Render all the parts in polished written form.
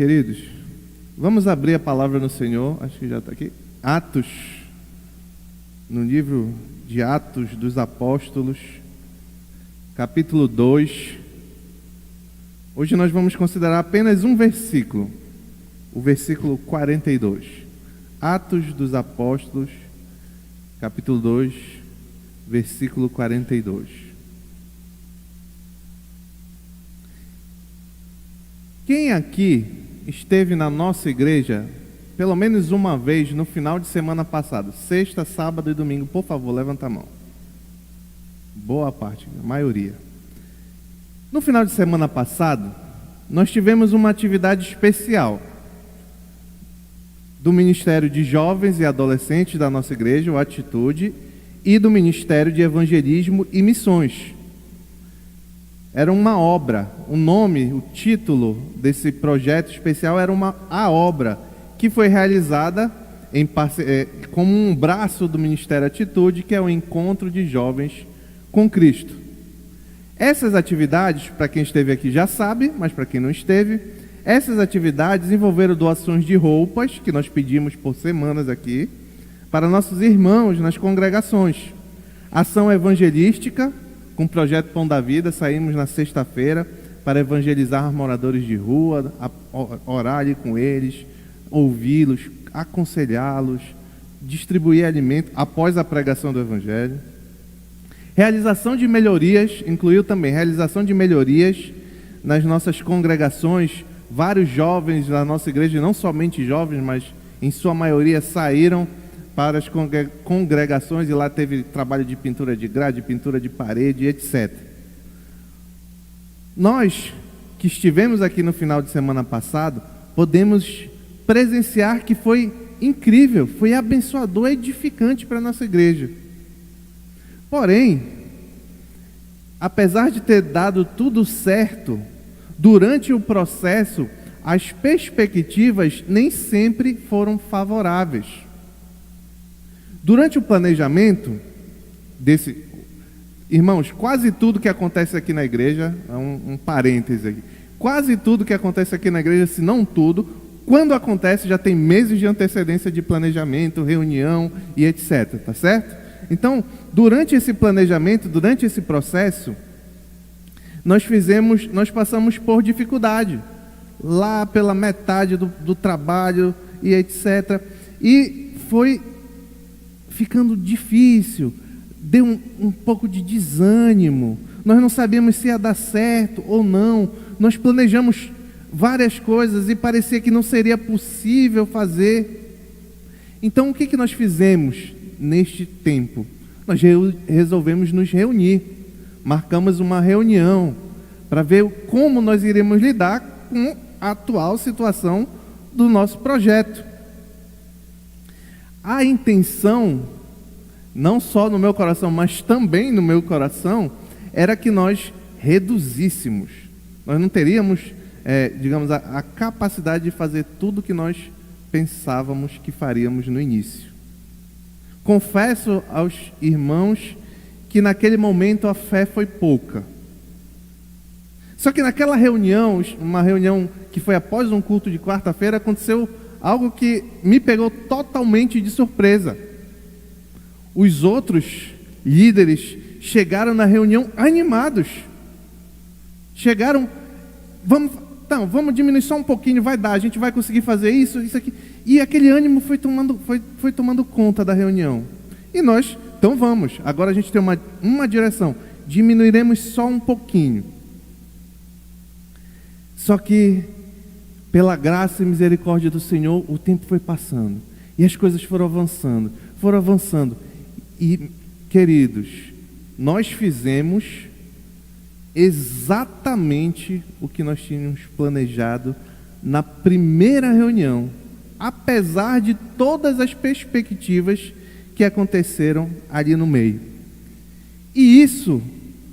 Queridos, vamos abrir a palavra no Senhor, acho que já está aqui. Atos, no livro de Atos dos Apóstolos, capítulo 2. Hoje nós vamos considerar apenas um versículo, o versículo 42. Atos dos Apóstolos, capítulo 2, versículo 42. Quem aqui esteve na nossa igreja pelo menos uma vez no final de semana passado, sexta, sábado e domingo? Por favor, levanta a mão. Boa parte, a maioria. No final de semana passado, nós tivemos uma atividade especial do Ministério de Jovens e Adolescentes da nossa igreja, o Atitude, e do Ministério de Evangelismo e Missões. Era uma obra, o nome, o título desse projeto especial era a obra, que foi realizada como um braço do Ministério Atitude, que é o Encontro de Jovens com Cristo. Essas atividades, para quem esteve aqui já sabe, mas para quem não esteve, essas atividades envolveram doações de roupas, que nós pedimos por semanas aqui, para nossos irmãos nas congregações. Ação evangelística, com o projeto Pão da Vida, saímos na sexta-feira para evangelizar moradores de rua, orar ali com eles, ouvi-los, aconselhá-los, distribuir alimento após a pregação do Evangelho. Realização de melhorias, incluiu também realização de melhorias nas nossas congregações. Vários jovens da nossa igreja, não somente jovens, mas em sua maioria saíram para as congregações e lá teve trabalho de pintura de grade, pintura de parede, etc. Nós que estivemos aqui no final de semana passado, podemos presenciar que foi incrível, foi abençoador, edificante para a nossa igreja. Porém, apesar de ter dado tudo certo, durante o processo, as perspectivas nem sempre foram favoráveis. Durante o planejamento irmãos, quase tudo que acontece aqui na igreja, um parêntese aqui, quase tudo que acontece aqui na igreja, se não tudo, quando acontece já tem meses de antecedência de planejamento, reunião e etc, tá certo? Então, durante esse planejamento, durante esse processo, nós passamos por dificuldade, lá pela metade do trabalho e etc, e foi ficando difícil, deu um pouco de desânimo, nós não sabíamos se ia dar certo ou não, nós planejamos várias coisas e parecia que não seria possível fazer. Então o que nós fizemos neste tempo? Nós resolvemos nos reunir, marcamos uma reunião para ver como nós iríamos lidar com a atual situação do nosso projeto. A intenção, não só no meu coração, mas também no meu coração, era que nós reduzíssemos. Nós não teríamos, digamos, a capacidade de fazer tudo que nós pensávamos que faríamos no início. Confesso aos irmãos que naquele momento a fé foi pouca. Só que naquela reunião, uma reunião que foi após um culto de quarta-feira, aconteceu algo que me pegou totalmente de surpresa. Os outros líderes chegaram na reunião animados. Chegaram, vamos diminuir só um pouquinho, vai dar, a gente vai conseguir fazer isso aqui. E aquele ânimo foi tomando conta da reunião. E nós, então vamos, agora a gente tem uma direção, diminuiremos só um pouquinho. Só que, pela graça e misericórdia do Senhor, o tempo foi passando. E as coisas foram avançando. E, queridos, nós fizemos exatamente o que nós tínhamos planejado na primeira reunião, apesar de todas as perspectivas que aconteceram ali no meio. E isso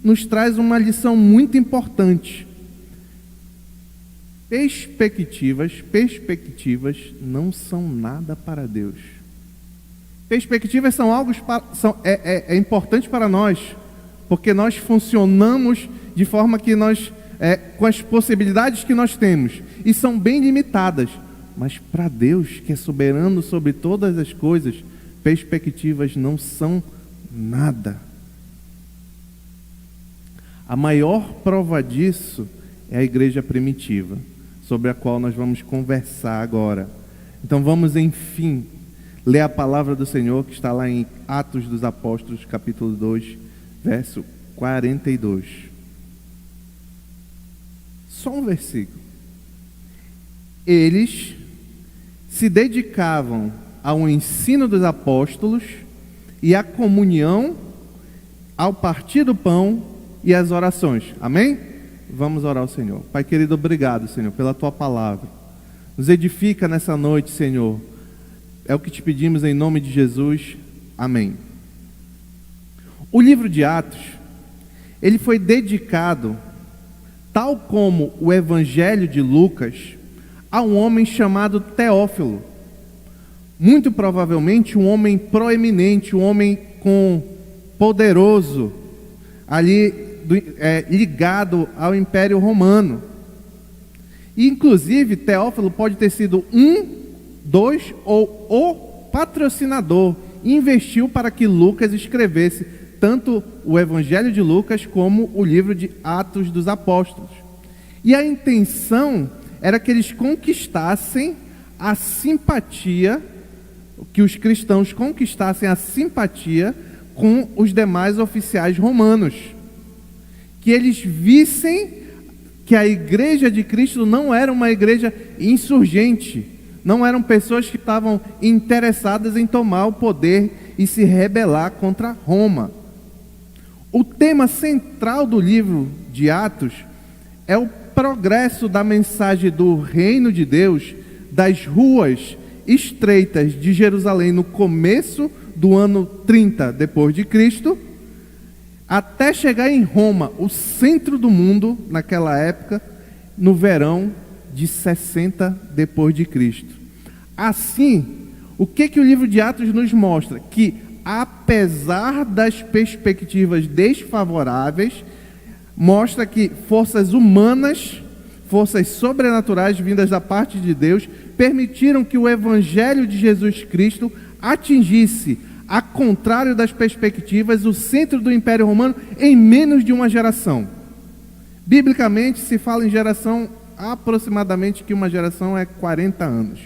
nos traz uma lição muito importante. Perspectivas não são nada para Deus. Perspectivas são algo importante para nós, porque nós funcionamos de forma que nós com as possibilidades que nós temos, e são bem limitadas. Mas para Deus, que é soberano sobre todas as coisas, perspectivas não são nada. A maior prova disso é a igreja primitiva, sobre a qual nós vamos conversar agora. Então vamos, enfim, ler a palavra do Senhor, que está lá em Atos dos Apóstolos, capítulo 2, verso 42. Só um versículo. Eles se dedicavam ao ensino dos apóstolos e à comunhão, ao partir do pão e às orações. Amém? Vamos orar ao Senhor. Pai querido, obrigado, Senhor, pela Tua palavra. Nos edifica nessa noite, Senhor. É o que te pedimos em nome de Jesus. Amém. O livro de Atos, ele foi dedicado, tal como o Evangelho de Lucas, a um homem chamado Teófilo. Muito provavelmente um homem proeminente, um homem poderoso, ali ligado ao Império Romano. E, inclusive, Teófilo pode ter sido dois ou o patrocinador. Investiu para que Lucas escrevesse tanto o Evangelho de Lucas como o livro de Atos dos Apóstolos. E a intenção era que eles conquistassem a simpatia, que os cristãos conquistassem a simpatia com os demais oficiais romanos. Que eles vissem que a igreja de Cristo não era uma igreja insurgente, não eram pessoas que estavam interessadas em tomar o poder e se rebelar contra Roma. O tema central do livro de Atos é o progresso da mensagem do reino de Deus das ruas estreitas de Jerusalém no começo do ano 30 depois de Cristo, até chegar em Roma, o centro do mundo naquela época, no verão de 60 depois de Cristo. Assim, o que o livro de Atos nos mostra? Que apesar das perspectivas desfavoráveis, mostra que forças humanas, forças sobrenaturais vindas da parte de Deus, permitiram que o Evangelho de Jesus Cristo atingisse, a contrário das perspectivas, o centro do Império Romano em menos de uma geração. Biblicamente se fala em geração, aproximadamente que uma geração é 40 anos.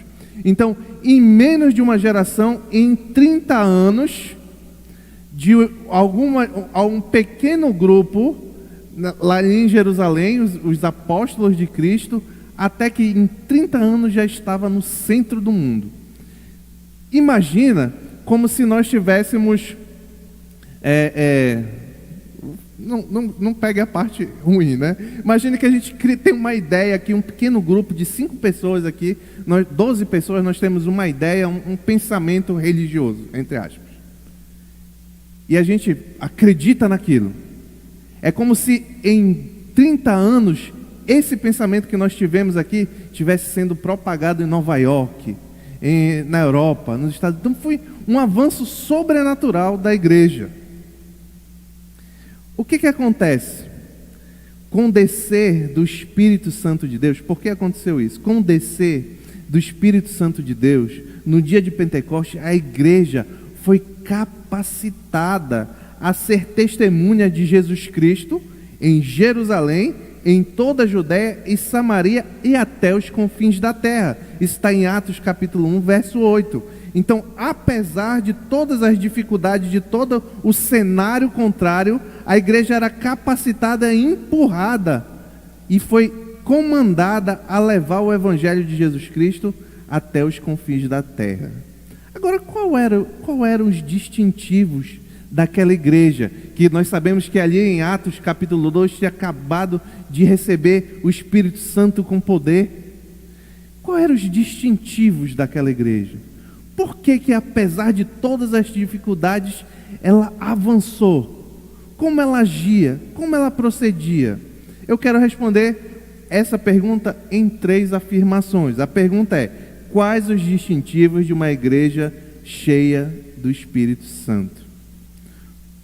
Então, em menos de uma geração, em 30 anos, de um pequeno grupo, lá em Jerusalém, os apóstolos de Cristo, até que em 30 anos já estava no centro do mundo. Imagina como se nós tivéssemos... Não pegue a parte ruim, né? Imagina que a gente tem uma ideia aqui, um pequeno grupo de 5 pessoas aqui, 12 pessoas, nós temos uma ideia, um pensamento religioso, entre aspas. E a gente acredita naquilo. É como se em 30 anos, esse pensamento que nós tivemos aqui, estivesse sendo propagado em Nova York, na Europa, nos Estados Unidos. Então foi um avanço sobrenatural da igreja. O que acontece? Com o descer do Espírito Santo de Deus, por que aconteceu isso? Com o descer do Espírito Santo de Deus, no dia de Pentecostes, a igreja foi capacitada a ser testemunha de Jesus Cristo em Jerusalém, em toda a Judéia e Samaria e até os confins da terra. Isso está em Atos capítulo 1, verso 8. Então, apesar de todas as dificuldades, de todo o cenário contrário, a igreja era capacitada e empurrada e foi comandada a levar o Evangelho de Jesus Cristo até os confins da terra. Agora, qual eram os distintivos daquela igreja, que nós sabemos que ali em Atos capítulo 2 tinha acabado de receber o Espírito Santo com poder? Quais eram os distintivos daquela igreja? Por que apesar de todas as dificuldades, ela avançou? Como ela agia? Como ela procedia? Eu quero responder essa pergunta em 3 afirmações. A pergunta é: quais os distintivos de uma igreja cheia do Espírito Santo?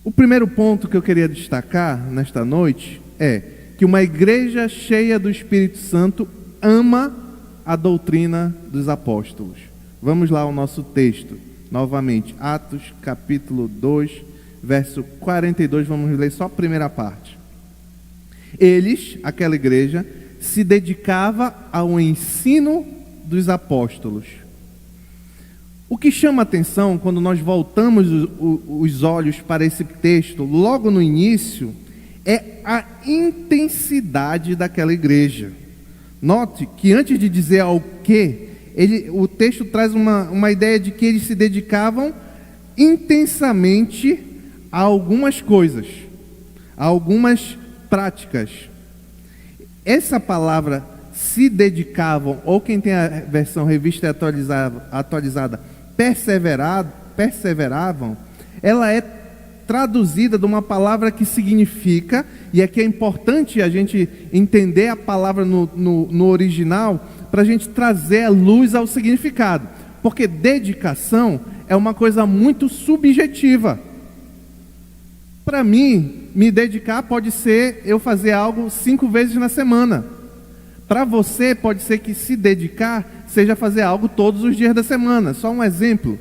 O primeiro ponto que eu queria destacar nesta noite é que uma igreja cheia do Espírito Santo ama a doutrina dos apóstolos. Vamos lá ao nosso texto, novamente, Atos capítulo 2, verso 42, vamos ler só a primeira parte. Eles, aquela igreja, se dedicava ao ensino dos apóstolos. O que chama a atenção quando nós voltamos os olhos para esse texto, logo no início, é a intensidade daquela igreja. Note que antes de dizer ao que, o texto traz uma ideia de que eles se dedicavam intensamente a algumas coisas, a algumas práticas. Essa palavra se dedicavam, ou quem tem a versão revista e atualizada, perseveravam, ela é traduzida de uma palavra que significa, e aqui é importante a gente entender a palavra no original, para a gente trazer a luz ao significado, porque dedicação é uma coisa muito subjetiva. Para mim, me dedicar pode ser eu fazer algo 5 vezes na semana. Para você, pode ser que se dedicar seja fazer algo todos os dias da semana. Só um exemplo.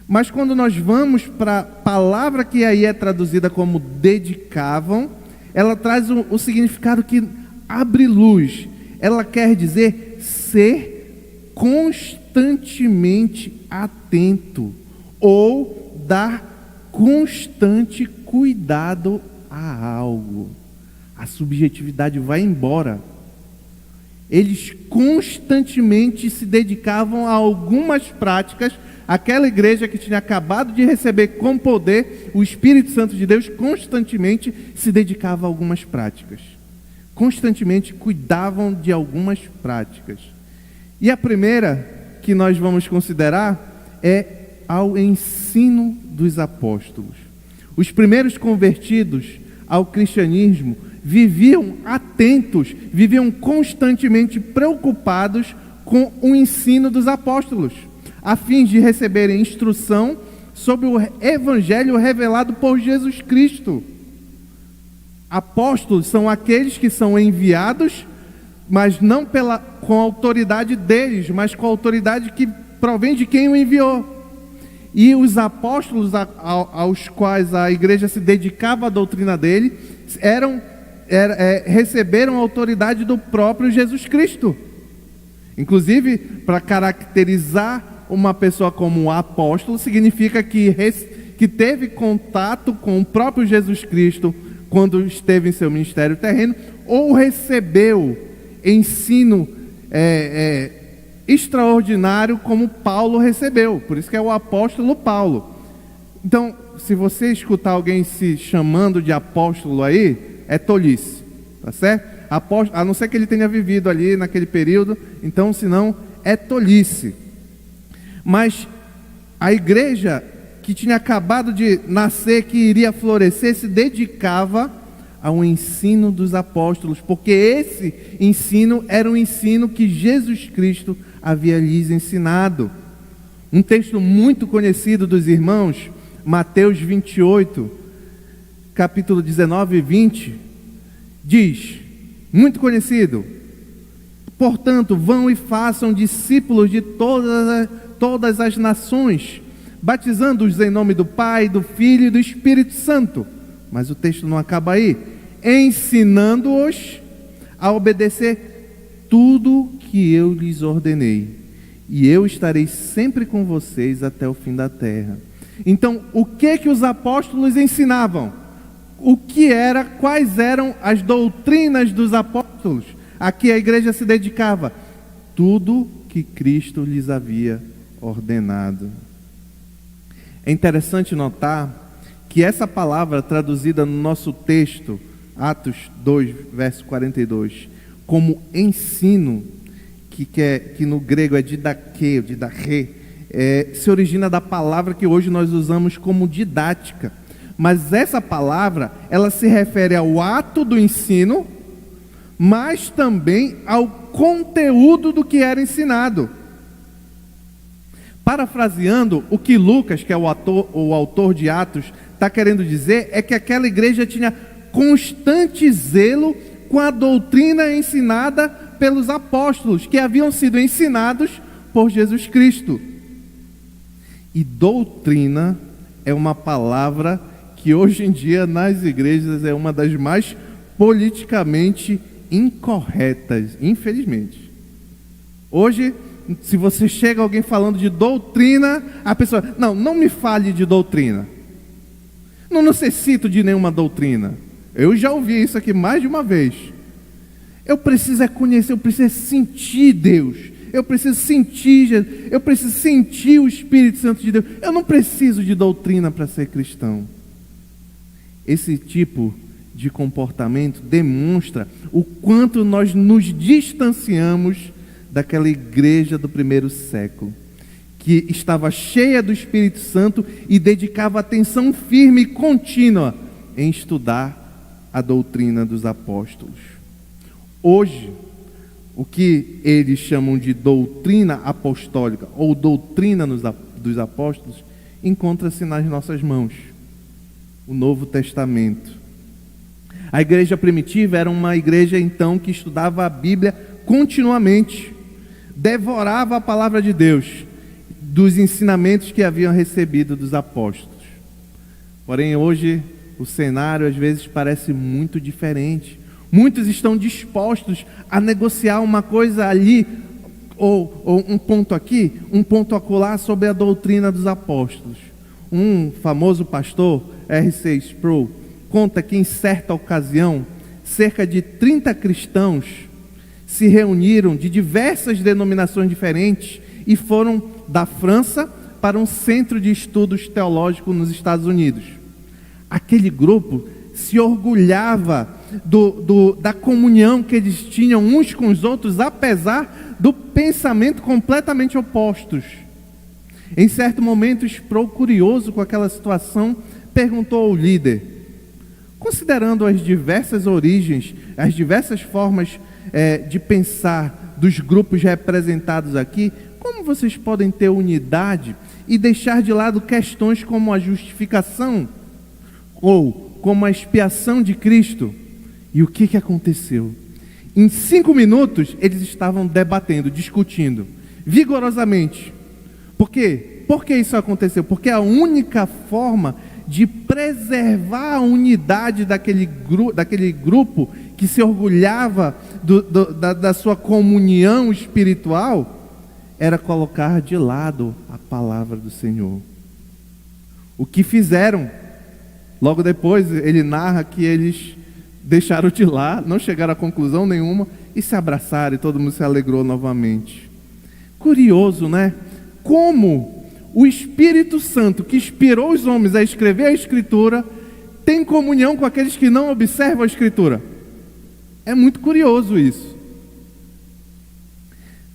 Mas quando nós vamos para a palavra que aí é traduzida como dedicavam, ela traz o significado que abre luz. Ela quer dizer ser constantemente atento ou dar constante cuidado a algo. A subjetividade vai embora. Eles constantemente se dedicavam a algumas práticas. Aquela igreja que tinha acabado de receber com poder o Espírito Santo de Deus, constantemente se dedicava a algumas práticas. Constantemente cuidavam de algumas práticas. E a primeira que nós vamos considerar é ao ensino dos apóstolos. Os primeiros convertidos ao cristianismo viviam atentos, viviam constantemente preocupados com o ensino dos apóstolos, a fim de receberem instrução sobre o evangelho revelado por Jesus Cristo. Apóstolos são aqueles que são enviados, mas não com a autoridade deles, mas com a autoridade que provém de quem o enviou. E os apóstolos aos quais a igreja se dedicava à doutrina dele, receberam a autoridade do próprio Jesus Cristo. Inclusive, para caracterizar uma pessoa como apóstolo, significa que teve contato com o próprio Jesus Cristo quando esteve em seu ministério terreno, ou recebeu ensino extraordinário como Paulo recebeu. Por isso que é o apóstolo Paulo. Então, se você escutar alguém se chamando de apóstolo aí, é tolice, tá certo? A não ser que ele tenha vivido ali naquele período, então, senão, é tolice. Mas a igreja que tinha acabado de nascer, que iria florescer, se dedicava ao ensino dos apóstolos, porque esse ensino era um ensino que Jesus Cristo havia lhes ensinado. Um texto muito conhecido dos irmãos, Mateus 28, capítulo 19 e 20, diz, muito conhecido: portanto, vão e façam discípulos de todas as nações, batizando-os em nome do Pai, do Filho e do Espírito Santo. Mas o texto não acaba aí. Ensinando-os a obedecer tudo que eu lhes ordenei, e eu estarei sempre com vocês até o fim da terra. Então, o que os apóstolos ensinavam? Quais eram as doutrinas dos apóstolos? A que a igreja se dedicava? Tudo que Cristo lhes havia ordenado. É interessante notar que essa palavra traduzida no nosso texto, Atos 2, verso 42, como ensino, que no grego é didaké, se origina da palavra que hoje nós usamos como didática. Mas essa palavra, ela se refere ao ato do ensino, mas também ao conteúdo do que era ensinado. Parafraseando, o que Lucas, que é o autor de Atos, está querendo dizer é que aquela igreja tinha constante zelo com a doutrina ensinada pelos apóstolos, que haviam sido ensinados por Jesus Cristo. E doutrina é uma palavra que hoje em dia nas igrejas é uma das mais politicamente incorretas, infelizmente. Hoje, se você chega alguém falando de doutrina, a pessoa, não me fale de doutrina. Não necessito de nenhuma doutrina. Eu já ouvi isso aqui mais de uma vez. Eu preciso conhecer, eu preciso sentir Deus. Eu preciso sentir Jesus, eu preciso sentir o Espírito Santo de Deus. Eu não preciso de doutrina para ser cristão. Esse tipo de comportamento demonstra o quanto nós nos distanciamos daquela igreja do primeiro século, que estava cheia do Espírito Santo e dedicava atenção firme e contínua em estudar a doutrina dos apóstolos. Hoje, o que eles chamam de doutrina apostólica ou doutrina dos apóstolos encontra-se nas nossas mãos, o Novo Testamento. A igreja primitiva era uma igreja então que estudava a Bíblia continuamente, devorava a palavra de Deus, dos ensinamentos que haviam recebido dos apóstolos. Porém, hoje o cenário às vezes parece muito diferente. Muitos estão dispostos a negociar uma coisa ali, ou um ponto aqui, um ponto acolá sobre a doutrina dos apóstolos. Um famoso pastor, R.C. Sproul, conta que em certa ocasião, cerca de 30 cristãos se reuniram de diversas denominações diferentes e foram da França para um centro de estudos teológicos nos Estados Unidos. Aquele grupo se orgulhava da comunhão que eles tinham uns com os outros, apesar do pensamento completamente opostos. Em certo momento, Sproul, curioso com aquela situação, perguntou ao líder: considerando as diversas origens, as diversas formas de pensar dos grupos representados aqui, como vocês podem ter unidade e deixar de lado questões como a justificação ou como a expiação de Cristo? E o que aconteceu? Em 5 minutos, eles estavam debatendo, discutindo, vigorosamente. Por quê? Por que isso aconteceu? Porque a única forma de preservar a unidade daquele grupo que se orgulhava da sua comunhão espiritual era colocar de lado a palavra do Senhor. O que fizeram? Logo depois, ele narra que eles deixaram de lá, não chegaram a conclusão nenhuma e se abraçaram e todo mundo se alegrou novamente. Curioso, né? Como o Espírito Santo, que inspirou os homens a escrever a Escritura, tem comunhão com aqueles que não observam a Escritura. É muito curioso isso.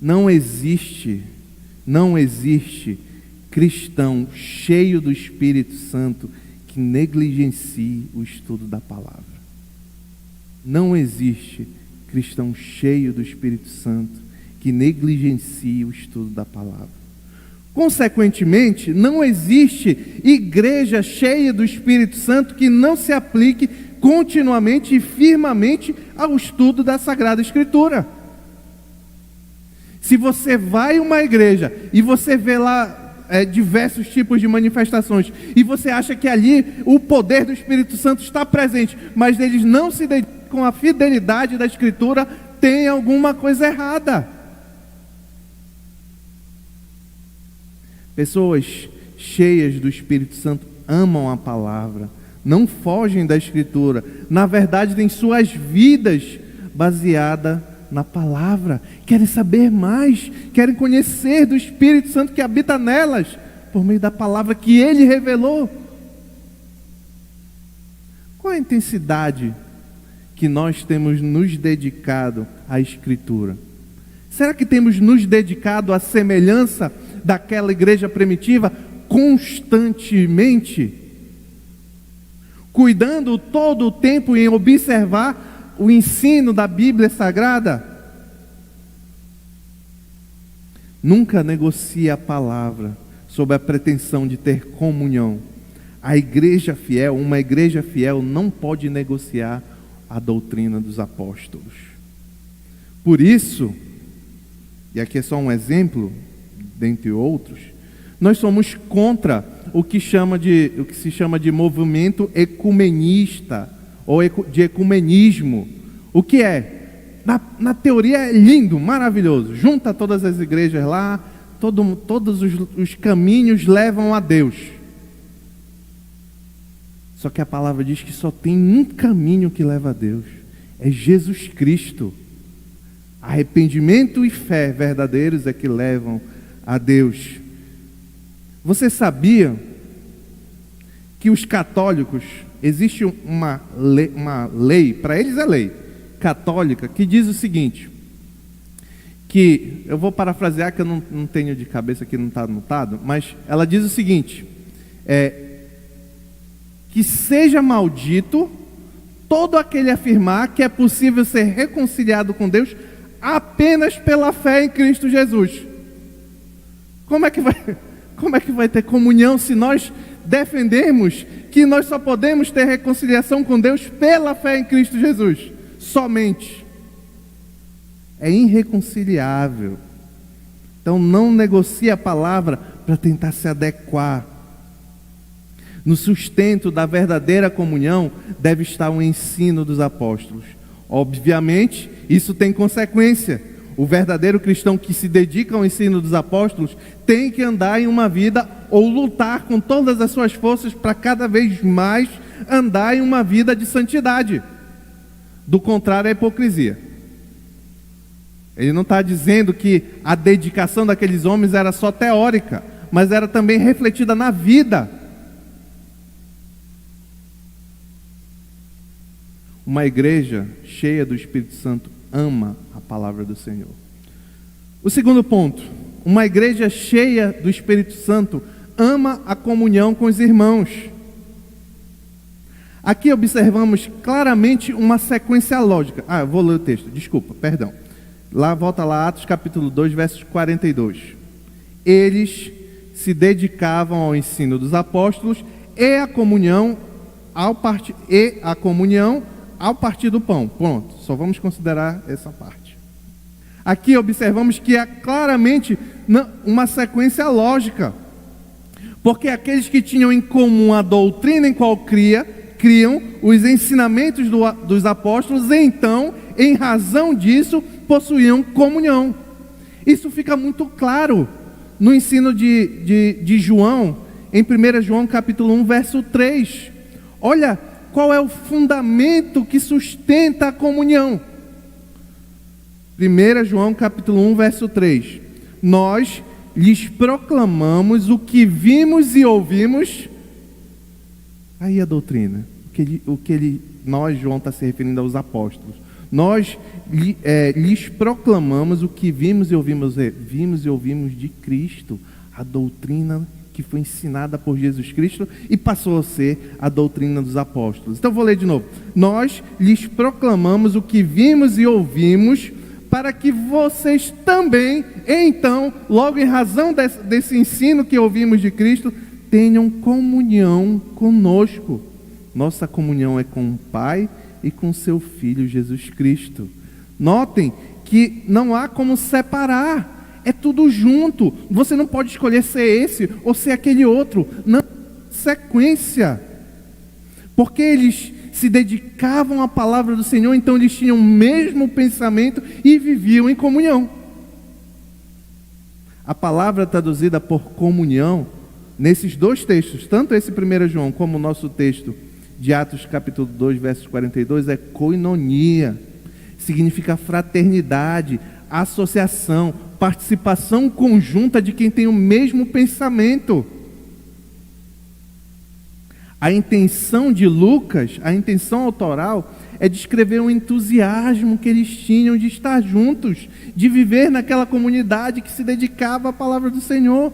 Não existe cristão cheio do Espírito Santo que negligencie o estudo da palavra. Não existe cristão cheio do Espírito Santo que negligencie o estudo da palavra. Consequentemente, não existe igreja cheia do Espírito Santo que não se aplique continuamente e firmemente ao estudo da Sagrada Escritura. Se você vai a uma igreja e você vê lá diversos tipos de manifestações e você acha que ali o poder do Espírito Santo está presente, mas eles não se dedicam à fidelidade da Escritura, tem alguma coisa errada. Pessoas cheias do Espírito Santo amam a palavra, não fogem da Escritura, na verdade têm suas vidas baseadas na palavra, querem saber mais, querem conhecer do Espírito Santo que habita nelas, por meio da palavra que Ele revelou. Qual a intensidade que nós temos nos dedicado à Escritura? Será que temos nos dedicado à semelhança daquela igreja primitiva constantemente, cuidando todo o tempo em observar o ensino da Bíblia Sagrada? Nunca negocie a palavra sob a pretensão de ter comunhão. Uma igreja fiel não pode negociar a doutrina dos apóstolos. Por isso, e aqui é só um exemplo, dentre outros, nós somos contra o que se chama de movimento ecumenista, ou de ecumenismo. O que é? Na teoria é lindo, maravilhoso. Junta todas as igrejas lá, todos os caminhos levam a Deus. Só que a palavra diz que só tem um caminho que leva a Deus. É Jesus Cristo. Arrependimento e fé verdadeiros é que levam a Deus. Você sabia que os católicos, existe uma lei, para eles é lei, católica, que diz o seguinte, que eu vou parafrasear, que eu não tenho de cabeça aqui, não está anotado, mas ela diz o seguinte, que seja maldito todo aquele afirmar que é possível ser reconciliado com Deus apenas pela fé em Cristo Jesus. Como é que vai ter comunhão se nós defendemos que nós só podemos ter reconciliação com Deus pela fé em Cristo Jesus? Somente. É irreconciliável. Então não negocie a palavra para tentar se adequar. No sustento da verdadeira comunhão deve estar o ensino dos apóstolos. Obviamente, isso tem consequência. O verdadeiro cristão que se dedica ao ensino dos apóstolos tem que andar em uma vida, ou lutar com todas as suas forças para cada vez mais andar em uma vida de santidade. Do contrário, é hipocrisia. Ele não está dizendo que a dedicação daqueles homens era só teórica, mas era também refletida na vida. Uma igreja cheia do Espírito Santo ama a palavra do Senhor. O segundo ponto, uma igreja cheia do Espírito Santo ama a comunhão com os irmãos. Aqui observamos claramente uma sequência lógica. Eu vou ler o texto, desculpa, perdão. Volta lá, Atos capítulo 2, versos 42. Eles se dedicavam ao ensino dos apóstolos e a comunhão ao partir do pão. Pronto, só vamos considerar essa parte. Aqui observamos que há claramente uma sequência lógica. Porque aqueles que tinham em comum a doutrina em qual criam os ensinamentos dos apóstolos, e então, em razão disso, possuíam comunhão. Isso fica muito claro no ensino de João, em 1 João capítulo 1, verso 3. Olha qual é o fundamento que sustenta a comunhão. 1 João capítulo 1, verso 3. Nós lhes proclamamos o que vimos e ouvimos. Aí a doutrina. Nós, João está se referindo aos apóstolos. Nós lhes proclamamos o que vimos e ouvimos. Vimos e ouvimos de Cristo. A doutrina que foi ensinada por Jesus Cristo e passou a ser a doutrina dos apóstolos. Então vou ler de novo. Nós lhes proclamamos o que vimos e ouvimos, para que vocês também, então, logo em razão desse ensino que ouvimos de Cristo, tenham comunhão conosco. Nossa comunhão é com o Pai e com seu Filho Jesus Cristo. Notem que não há como separar. É tudo junto. Você não pode escolher ser esse ou ser aquele outro. Não, sequência. Porque eles se dedicavam à palavra do Senhor, então eles tinham o mesmo pensamento e viviam em comunhão. A palavra traduzida por comunhão, nesses dois textos, tanto esse 1 João como o nosso texto de Atos capítulo 2, versos 42, é koinonia. Significa fraternidade, associação, participação conjunta de quem tem o mesmo pensamento. A intenção de Lucas, a intenção autoral, é descrever o entusiasmo que eles tinham de estar juntos, de viver naquela comunidade que se dedicava à palavra do Senhor.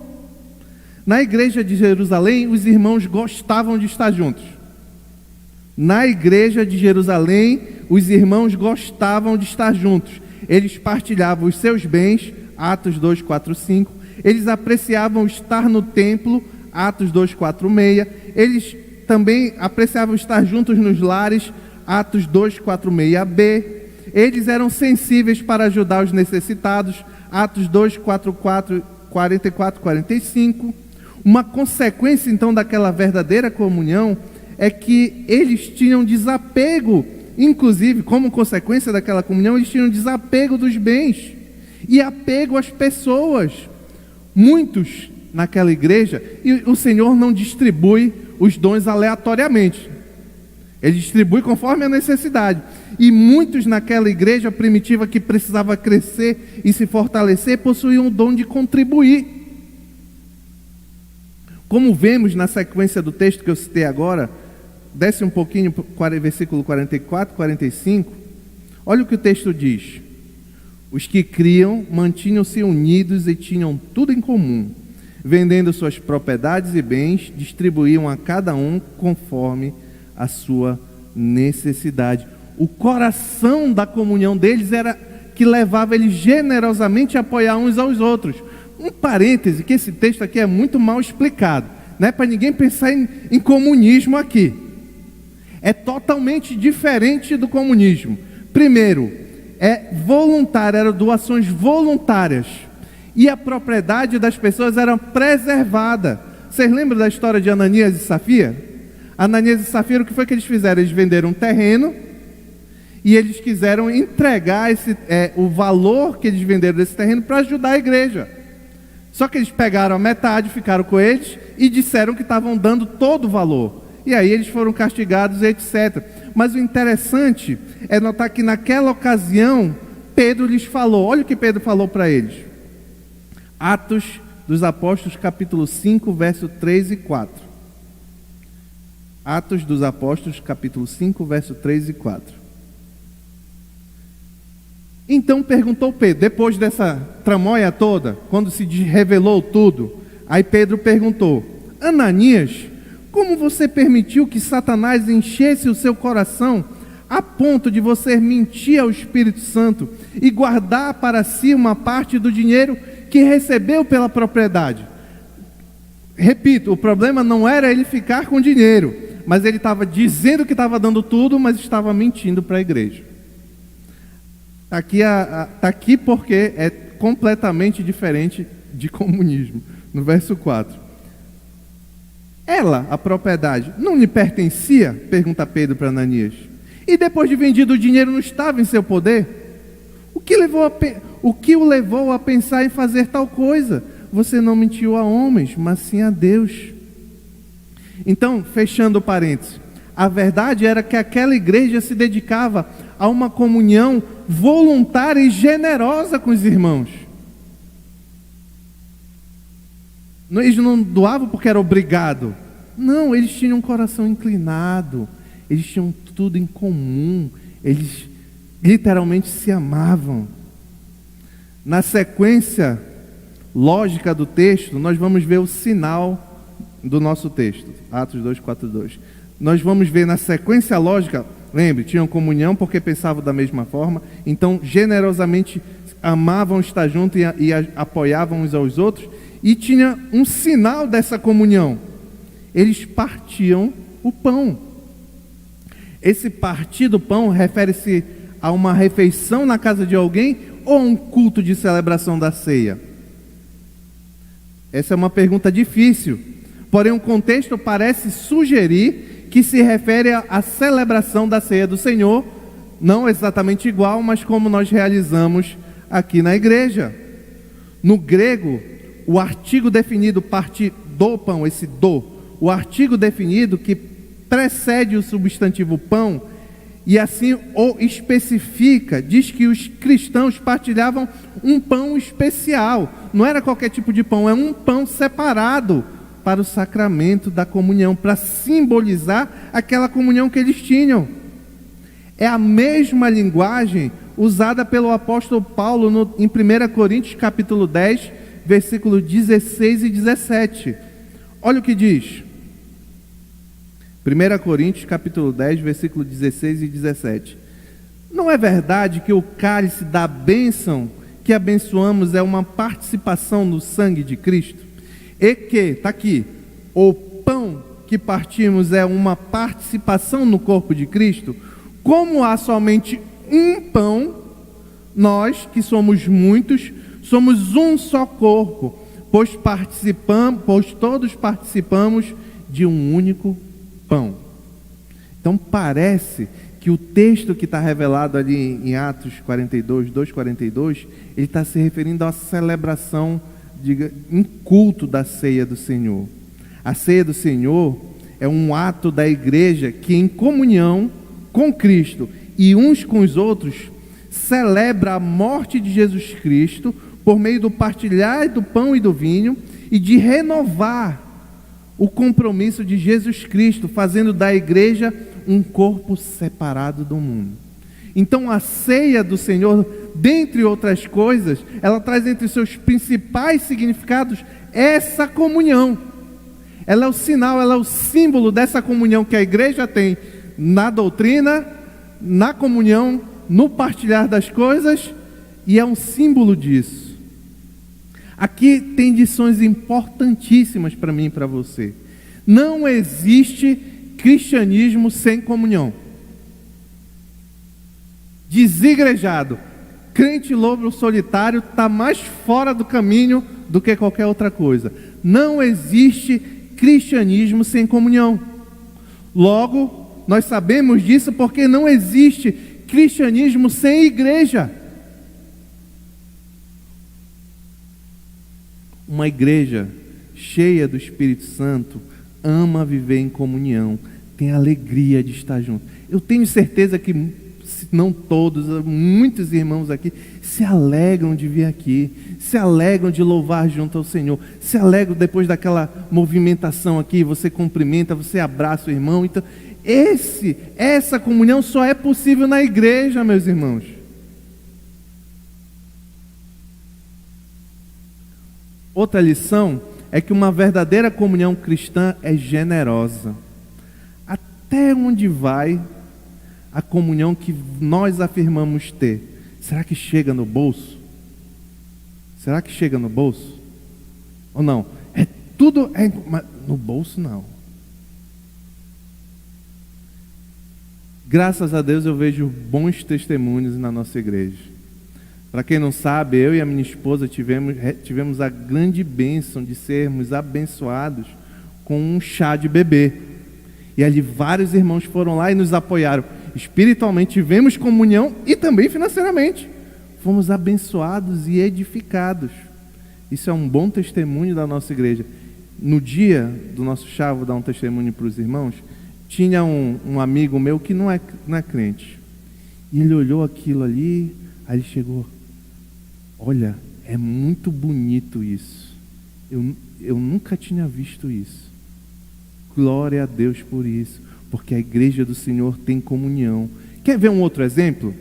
Na igreja de Jerusalém, os irmãos gostavam de estar juntos. Na igreja de Jerusalém, os irmãos gostavam de estar juntos. Eles partilhavam os seus bens, Atos 2, 4, 5. Eles apreciavam estar no templo, Atos 2:4-6. Eles também apreciavam estar juntos nos lares, Atos 2:4-6b. Eles eram sensíveis para ajudar os necessitados, Atos 2:44-45. Uma consequência, então, daquela verdadeira comunhão é que eles tinham desapego, inclusive, como consequência daquela comunhão, eles tinham desapego dos bens e apego às pessoas. Muitos naquela igreja, e o Senhor não distribui os dons aleatoriamente, Ele distribui conforme a necessidade. E muitos naquela igreja primitiva que precisava crescer e se fortalecer, possuíam o dom de contribuir. Como vemos na sequência do texto que eu citei agora, desce um pouquinho para o versículo 44, 45, olha o que o texto diz. Os que criam mantinham-se unidos e tinham tudo em comum. Vendendo suas propriedades e bens, distribuíam a cada um conforme a sua necessidade. O coração da comunhão deles era que levava eles generosamente a apoiar uns aos outros. Um parêntese, que esse texto aqui é muito mal explicado. Não é para ninguém pensar em comunismo aqui. É totalmente diferente do comunismo. Primeiro, é voluntário, eram doações voluntárias. E a propriedade das pessoas era preservada. Vocês lembram da história de Ananias e Safira? Ananias e Safira, o que foi que eles fizeram? Eles venderam um terreno e eles quiseram entregar o valor que eles venderam desse terreno para ajudar a igreja. Só que eles pegaram a metade, ficaram com eles e disseram que estavam dando todo o valor. E aí eles foram castigados, etc. Mas o interessante é notar que naquela ocasião, Pedro lhes falou. Olha o que Pedro falou para eles. Atos dos Apóstolos, capítulo 5, verso 3 e 4. Atos dos Apóstolos, capítulo 5, verso 3 e 4. Então perguntou Pedro, depois dessa tramóia toda, quando se revelou tudo, aí Pedro perguntou: Ananias, como você permitiu que Satanás enchesse o seu coração a ponto de você mentir ao Espírito Santo e guardar para si uma parte do dinheiro que recebeu pela propriedade? Repito, o problema não era ele ficar com dinheiro, mas ele estava dizendo que estava dando tudo, mas estava mentindo para a igreja. Está aqui porque é completamente diferente de comunismo. No verso 4. Ela, a propriedade, não lhe pertencia? Pergunta Pedro para Ananias. E depois de vendido o dinheiro, não estava em seu poder? O que o levou a pensar em fazer tal coisa? Você não mentiu a homens, mas sim a Deus. Então, fechando o parênteses, a verdade era que aquela igreja se dedicava a uma comunhão voluntária e generosa com os irmãos. Eles não doavam porque era obrigado. Não, eles tinham um coração inclinado. Eles tinham tudo em comum. Eles literalmente se amavam. Na sequência lógica do texto, nós vamos ver o sinal do nosso texto. Atos 2:4-2. Nós vamos ver na sequência lógica. Lembre, tinham comunhão porque pensavam da mesma forma. Então, generosamente amavam estar juntos e apoiavam uns aos outros. E tinha um sinal dessa comunhão. Eles partiam o pão. Esse partir do pão refere-se a uma refeição na casa de alguém ou a um culto de celebração da ceia? Essa é uma pergunta difícil. Porém, o contexto parece sugerir que se refere à celebração da ceia do Senhor, não exatamente igual, mas como nós realizamos aqui na igreja. No grego, o artigo definido partir do pão, esse do, o artigo definido que precede o substantivo pão, e assim o especifica, diz que os cristãos partilhavam um pão especial. Não era qualquer tipo de pão, é um pão separado para o sacramento da comunhão, para simbolizar aquela comunhão que eles tinham. É a mesma linguagem usada pelo apóstolo Paulo em 1 Coríntios capítulo 10, versículos 16 e 17. Olha o que diz. 1 Coríntios capítulo 10, versículos 16 e 17. Não é verdade que o cálice da bênção que abençoamos é uma participação no sangue de Cristo? E que, está aqui, o pão que partimos é uma participação no corpo de Cristo, como há somente um pão, nós, que somos muitos, somos um só corpo, pois todos participamos de um único pão. Então parece que o texto que está revelado ali em Atos 42, 2:42, ele está se referindo à celebração em culto da ceia do Senhor. A ceia do Senhor é um ato da igreja que, em comunhão com Cristo e uns com os outros, celebra a morte de Jesus Cristo por meio do partilhar do pão e do vinho e de renovar o compromisso de Jesus Cristo, fazendo da igreja um corpo separado do mundo. Então a ceia do Senhor, dentre outras coisas, ela traz entre seus principais significados essa comunhão. Ela é o sinal, ela é o símbolo dessa comunhão que a igreja tem na doutrina, na comunhão, no partilhar das coisas, e é um símbolo disso. Aqui tem lições importantíssimas para mim e para você. Não existe cristianismo sem comunhão. Desigrejado, crente lobo solitário está mais fora do caminho do que qualquer outra coisa. Não existe cristianismo sem comunhão. Logo, nós sabemos disso porque não existe cristianismo sem igreja. Uma igreja cheia do Espírito Santo ama viver em comunhão, tem alegria de estar junto. Eu tenho certeza que, se não todos, muitos irmãos aqui se alegram de vir aqui, se alegram de louvar junto ao Senhor, se alegram depois daquela movimentação aqui, você cumprimenta, você abraça o irmão. Então, essa comunhão só é possível na igreja, meus irmãos. Outra lição é que uma verdadeira comunhão cristã é generosa. Até onde vai a comunhão que nós afirmamos ter? Será que chega no bolso? Será que chega no bolso? Ou não? No bolso não. Graças a Deus eu vejo bons testemunhos na nossa igreja. Para quem não sabe, eu e a minha esposa tivemos a grande bênção de sermos abençoados com um chá de bebê. E ali vários irmãos foram lá e nos apoiaram. Espiritualmente tivemos comunhão e também financeiramente. Fomos abençoados e edificados. Isso é um bom testemunho da nossa igreja. No dia do nosso chá, vou dar um testemunho para os irmãos, tinha um amigo meu que não é crente. E ele olhou aquilo ali, aí ele chegou: olha, é muito bonito isso. Eu nunca tinha visto isso. Glória a Deus por isso, porque a igreja do Senhor tem comunhão. Quer ver um outro exemplo?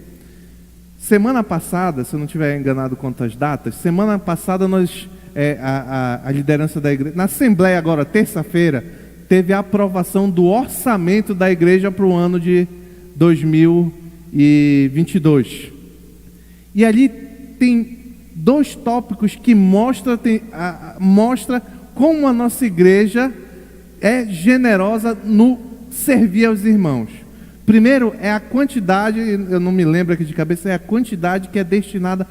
Semana passada, se eu não estiver enganado quanto às datas, semana passada nós, a liderança da igreja, na assembleia agora, terça-feira, teve a aprovação do orçamento da igreja para o ano de 2022. E ali tem dois tópicos que mostra como a nossa igreja é generosa no servir aos irmãos. Primeiro é a quantidade, eu não me lembro aqui de cabeça, é a quantidade que é destinada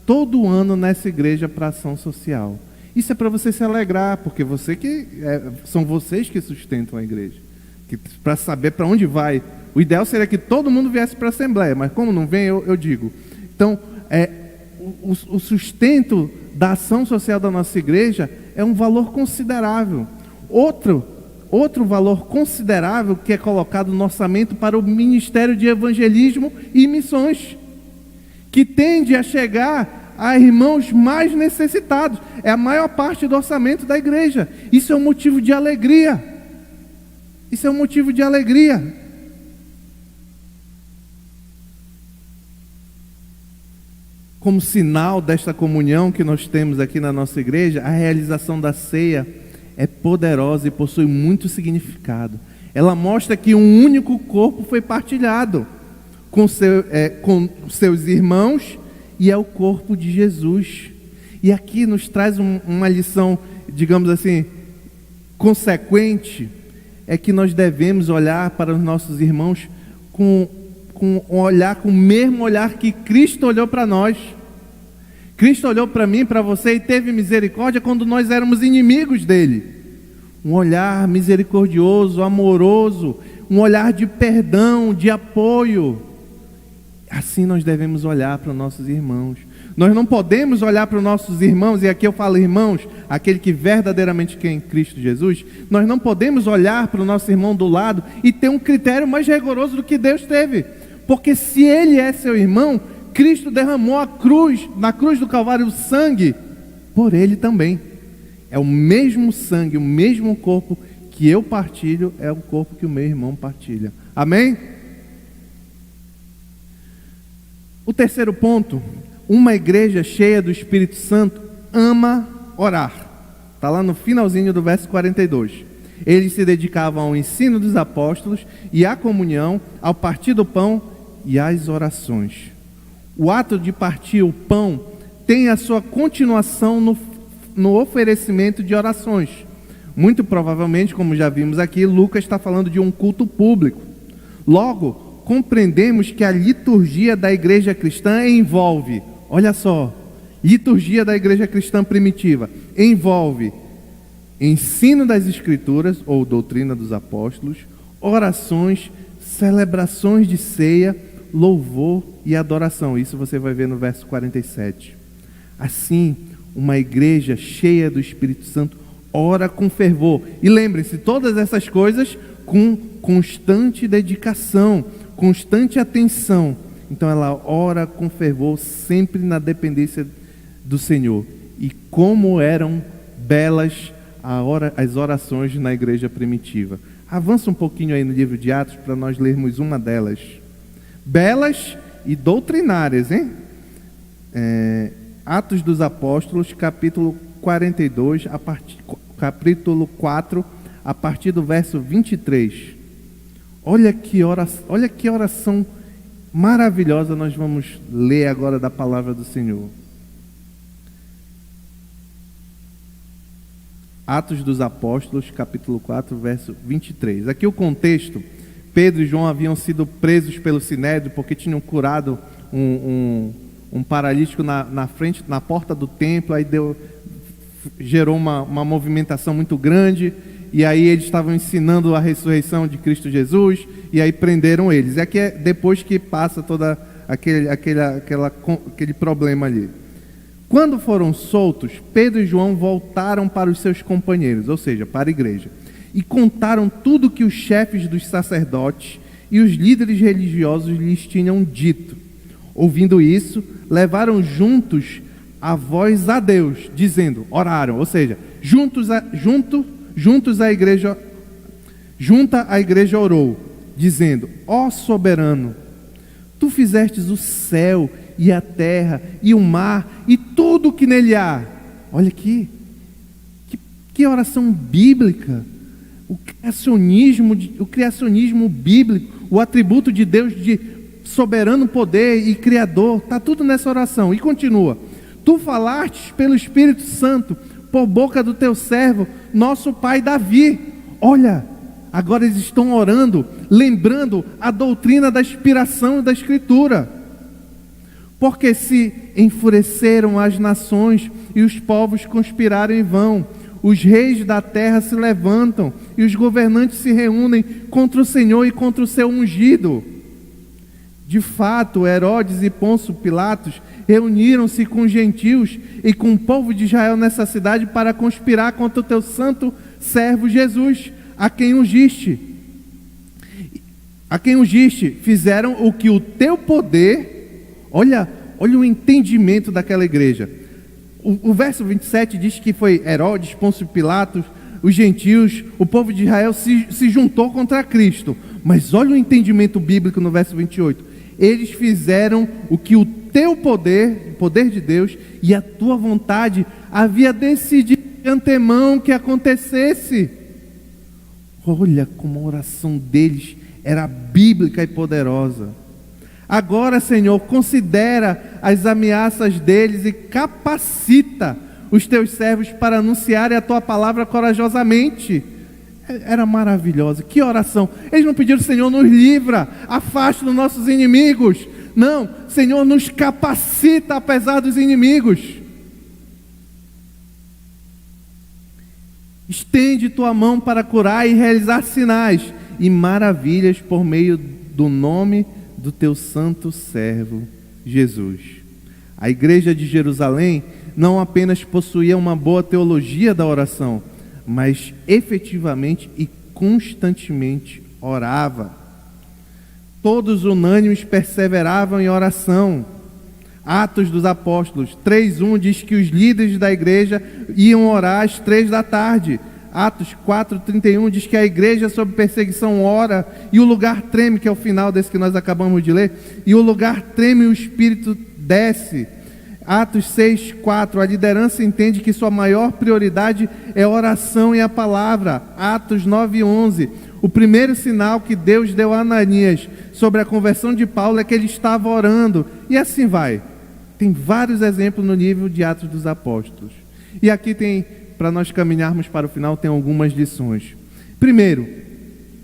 todo ano nessa igreja para ação social. Isso é para você se alegrar, porque são vocês que sustentam a igreja. Para saber para onde vai. O ideal seria que todo mundo viesse para a assembleia, mas como não vem, eu digo. Então, o sustento da ação social da nossa igreja é um valor considerável. Outro valor considerável que é colocado no orçamento para o Ministério de Evangelismo e Missões, que tende a chegar a irmãos mais necessitados. É a maior parte do orçamento da igreja. Isso é um motivo de alegria. Isso é um motivo de alegria. Como sinal desta comunhão que nós temos aqui na nossa igreja, a realização da ceia é poderosa e possui muito significado. Ela mostra que um único corpo foi partilhado com seus irmãos, e é o corpo de Jesus. E aqui nos traz uma lição, digamos assim, consequente é que nós devemos olhar para os nossos irmãos com o mesmo olhar que Cristo olhou para nós. Cristo olhou para mim, para você, e teve misericórdia quando nós éramos inimigos dele. Um olhar misericordioso, amoroso, um olhar de perdão, de apoio. Assim nós devemos olhar para os nossos irmãos. Nós não podemos olhar para os nossos irmãos, e aqui eu falo irmãos, aquele que verdadeiramente quer em Cristo Jesus. Nós não podemos olhar para o nosso irmão do lado e ter um critério mais rigoroso do que Deus teve. Porque se ele é seu irmão, Cristo derramou na cruz do Calvário, o sangue por ele também. É o mesmo sangue, o mesmo corpo que eu partilho, é o corpo que o meu irmão partilha. Amém? O terceiro ponto: uma igreja cheia do Espírito Santo ama orar. Está lá no finalzinho do verso 42. Eles se dedicavam ao ensino dos apóstolos e à comunhão, ao partir do pão e às orações. O ato de partir o pão tem a sua continuação no oferecimento de orações. Muito provavelmente, como já vimos aqui, Lucas está falando de um culto público. Logo, compreendemos que a liturgia da igreja cristã envolve, olha só, liturgia da igreja cristã primitiva, envolve ensino das escrituras, ou doutrina dos apóstolos, orações, celebrações de ceia, louvor e adoração. Isso você vai ver no verso 47. Assim, uma igreja cheia do Espírito Santo ora com fervor. E lembre-se, todas essas coisas com constante dedicação, constante atenção. Então ela ora com fervor, sempre na dependência do Senhor. E como eram belas as orações na igreja primitiva. Avança um pouquinho aí no livro de Atos para nós lermos uma delas. Belas e doutrinárias, hein? Atos dos Apóstolos, capítulo 42, capítulo 4, a partir do verso 23. Olha que oração maravilhosa nós vamos ler agora da palavra do Senhor. Atos dos Apóstolos, capítulo 4, verso 23. Aqui o contexto: Pedro e João haviam sido presos pelo Sinédrio porque tinham curado um paralítico na frente, na porta do templo. Aí gerou uma movimentação muito grande, e aí eles estavam ensinando a ressurreição de Cristo Jesus, e aí prenderam eles. E aqui é depois que passa todo aquele problema ali. Quando foram soltos, Pedro e João voltaram para os seus companheiros, ou seja, para a igreja, e contaram tudo que os chefes dos sacerdotes e os líderes religiosos lhes tinham dito. Ouvindo isso, levaram juntos a voz a Deus, dizendo, oraram, ou seja, junta a igreja orou, dizendo: ó soberano, tu fizestes o céu e a terra e o mar e tudo o que nele há. Olha aqui, que oração bíblica. O criacionismo bíblico, o atributo de Deus de soberano poder e criador, está tudo nessa oração. E continua: tu falaste pelo Espírito Santo por boca do teu servo, nosso pai Davi. Olha, agora eles estão orando, lembrando a doutrina da inspiração da Escritura. Porque se enfureceram as nações e os povos conspiraram em vão, os reis da terra se levantam e os governantes se reúnem contra o Senhor e contra o seu ungido. De fato, Herodes e Pôncio Pilatos reuniram-se com os gentios e com o povo de Israel nessa cidade para conspirar contra o teu santo servo Jesus, a quem ungiste. Fizeram o que o teu poder... Olha o entendimento daquela igreja. O verso 27 diz que foi Herodes, Pôncio Pilatos, os gentios, o povo de Israel se juntou contra Cristo. Mas olha o entendimento bíblico no verso 28. Eles fizeram o que o teu poder, o poder de Deus e a tua vontade havia decidido de antemão que acontecesse. Olha como a oração deles era bíblica e poderosa. Agora, Senhor, considera as ameaças deles e capacita os teus servos para anunciarem a tua palavra corajosamente, Era maravilhosa. Que oração! Eles não pediram: Senhor, nos livra, afaste dos nossos inimigos. Não, Senhor, nos capacita apesar dos inimigos. Estende tua mão para curar e realizar sinais e maravilhas por meio do nome do teu santo servo Jesus. A igreja de Jerusalém não apenas possuía uma boa teologia da oração, mas efetivamente e constantemente orava. Todos unânimes perseveravam em oração. Atos dos Apóstolos 3:1 diz que os líderes da igreja iam orar às 3 da tarde. Atos 4:31 diz que a igreja sob perseguição ora e o lugar treme, que é o final desse que nós acabamos de ler, e o lugar treme e o Espírito desce. Atos 6:4, a liderança entende que sua maior prioridade é a oração e a palavra. Atos 9:11, o primeiro sinal que Deus deu a Ananias sobre a conversão de Paulo é que ele estava orando, e assim vai. Tem vários exemplos no livro de Atos dos Apóstolos. E aqui tem, para nós caminharmos para o final, tem algumas lições. Primeiro,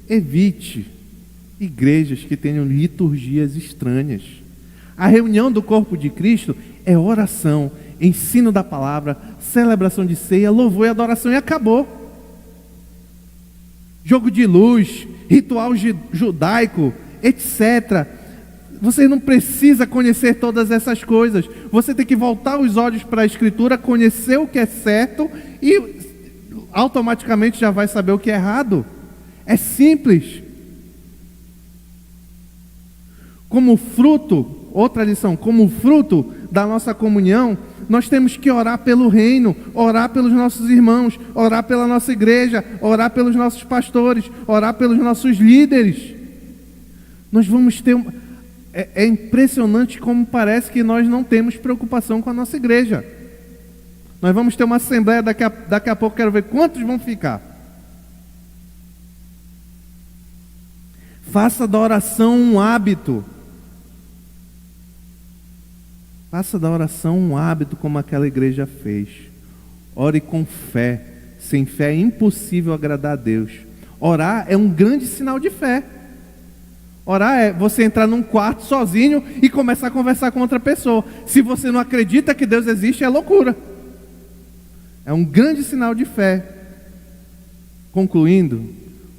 evite igrejas que tenham liturgias estranhas. A reunião do corpo de Cristo é oração, ensino da palavra, celebração de ceia, louvor e adoração, e acabou. Jogo de luz, ritual judaico, etc. Você não precisa conhecer todas essas coisas. Você tem que voltar os olhos para a Escritura, conhecer o que é certo e automaticamente já vai saber o que é errado. É simples. Como fruto, outra lição, como fruto da nossa comunhão, nós temos que orar pelo reino, orar pelos nossos irmãos, orar pela nossa igreja, orar pelos nossos pastores, orar pelos nossos líderes. Nós vamos ter É impressionante como parece que nós não temos preocupação com a nossa igreja. Nós vamos ter uma assembleia daqui a pouco, quero ver quantos vão ficar. Faça da oração um hábito. Faça da oração um hábito como aquela igreja fez. Ore com fé. Sem fé é impossível agradar a Deus. Orar é um grande sinal de fé. Orar é você entrar num quarto sozinho e começar a conversar com outra pessoa. Se você não acredita que Deus existe, é loucura. É um grande sinal de fé. Concluindo,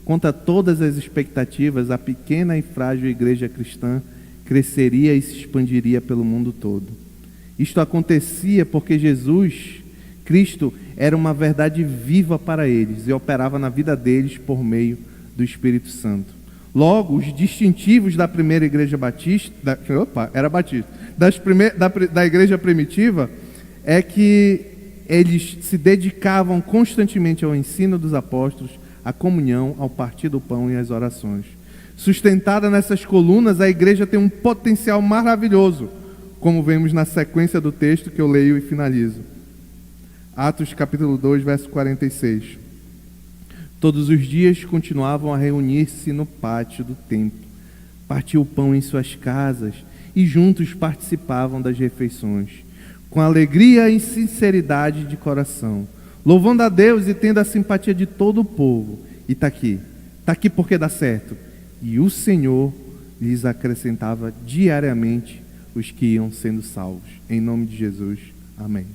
contra todas as expectativas, a pequena e frágil igreja cristã cresceria e se expandiria pelo mundo todo. Isto acontecia porque Jesus, Cristo, era uma verdade viva para eles e operava na vida deles por meio do Espírito Santo. Logo, os distintivos da primeira igreja batista, da igreja primitiva, é que eles se dedicavam constantemente ao ensino dos apóstolos, à comunhão, ao partir do pão e às orações. Sustentada nessas colunas, a igreja tem um potencial maravilhoso, como vemos na sequência do texto que eu leio e finalizo. Atos capítulo 2, verso 46. Todos os dias continuavam a reunir-se no pátio do templo, partiam o pão em suas casas e juntos participavam das refeições, com alegria e sinceridade de coração, louvando a Deus e tendo a simpatia de todo o povo. E está aqui porque dá certo. E o Senhor lhes acrescentava diariamente os que iam sendo salvos. Em nome de Jesus, amém.